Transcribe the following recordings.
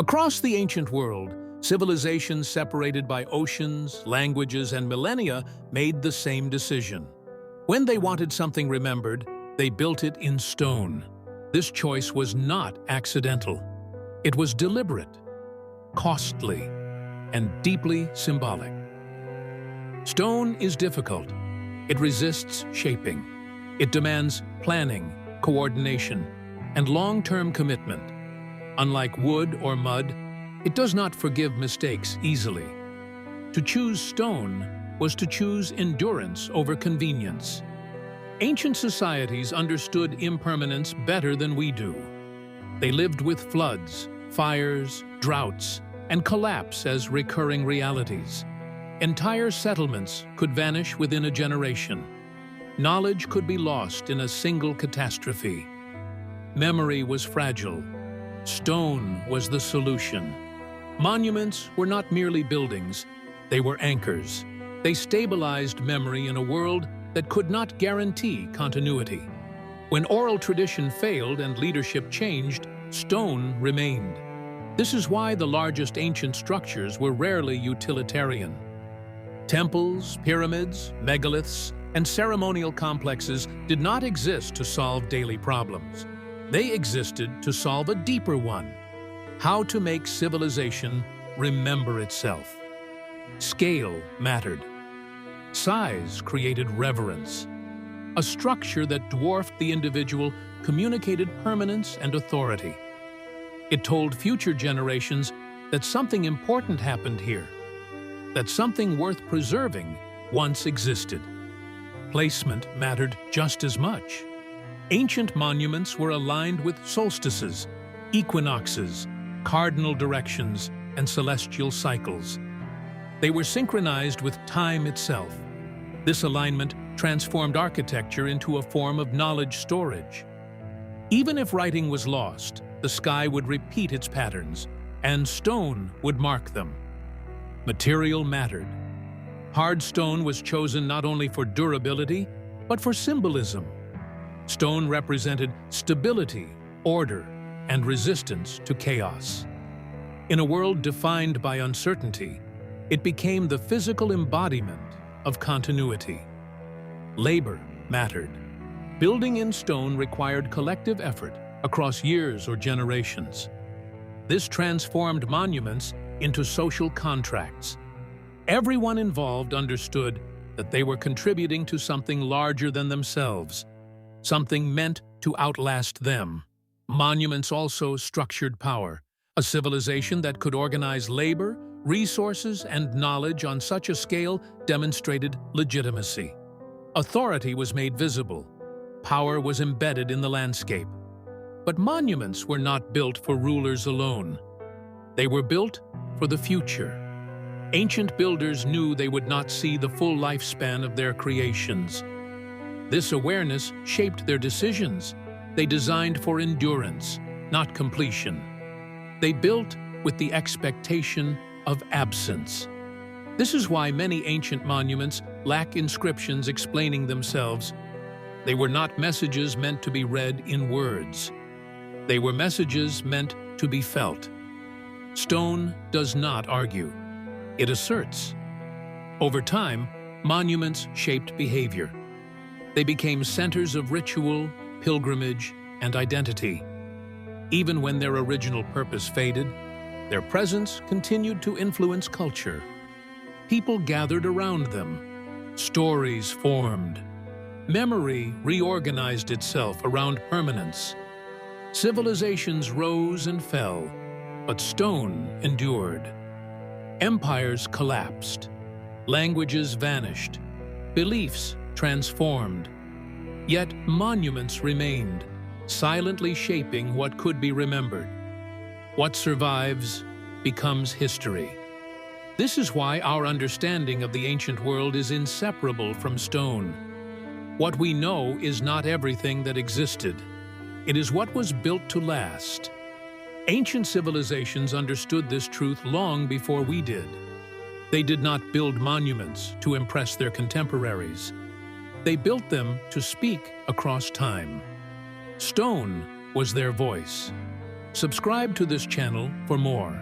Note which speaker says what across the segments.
Speaker 1: Across the ancient world, civilizations separated by oceans, languages, and millennia made the same decision. When they wanted something remembered, they built it in stone. This choice was not accidental. It was deliberate, costly, and deeply symbolic. Stone is difficult. It resists shaping. It demands planning, coordination, and long-term commitment. Unlike wood or mud, it does not forgive mistakes easily. To choose stone was to choose endurance over convenience. Ancient societies understood impermanence better than we do. They lived with floods, fires, droughts, and collapse as recurring realities. Entire settlements could vanish within a generation. Knowledge could be lost in a single catastrophe. Memory was fragile. Stone was the solution. Monuments were not merely buildings, they were anchors. They stabilized memory in a world that could not guarantee continuity. When oral tradition failed and leadership changed, stone remained. This is why the largest ancient structures were rarely utilitarian. Temples, pyramids, megaliths, and ceremonial complexes did not exist to solve daily problems. They existed to solve a deeper one: how to make civilization remember itself. Scale mattered. Size created reverence. A structure that dwarfed the individual communicated permanence and authority. It told future generations that something important happened here, that something worth preserving once existed. Placement mattered just as much. Ancient monuments were aligned with solstices, equinoxes, cardinal directions, and celestial cycles. They were synchronized with time itself. This alignment transformed architecture into a form of knowledge storage. Even if writing was lost, the sky would repeat its patterns, and stone would mark them. Material mattered. Hard stone was chosen not only for durability, but for symbolism. Stone represented stability, order, and resistance to chaos. In a world defined by uncertainty, it became the physical embodiment of continuity. Labor mattered. Building in stone required collective effort across years or generations. This transformed monuments into social contracts. Everyone involved understood that they were contributing to something larger than themselves, something meant to outlast them. Monuments also structured power, a civilization that could organize labor, resources, and knowledge on such a scale demonstrated legitimacy. Authority was made visible. Power was embedded in the landscape. But monuments were not built for rulers alone. They were built for the future. Ancient builders knew they would not see the full lifespan of their creations. This awareness shaped their decisions. They designed for endurance, not completion. They built with the expectation of absence. This is why many ancient monuments lack inscriptions explaining themselves. They were not messages meant to be read in words. They were messages meant to be felt. Stone does not argue. It asserts. Over time, monuments shaped behavior. They became centers of ritual, pilgrimage, and identity. Even when their original purpose faded, their presence continued to influence culture. People gathered around them. Stories formed. Memory reorganized itself around permanence. Civilizations rose and fell, but stone endured. Empires collapsed. Languages vanished. Beliefs transformed. Yet monuments remained, silently shaping what could be remembered. What survives becomes history. This is why our understanding of the ancient world is inseparable from stone. What we know is not everything that existed. It is what was built to last. Ancient civilizations understood this truth long before we did. They did not build monuments to impress their contemporaries. They built them to speak across time. Stone was their voice. Subscribe to this channel for more.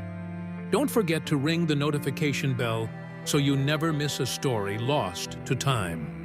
Speaker 1: Don't forget to ring the notification bell so you never miss a story lost to time.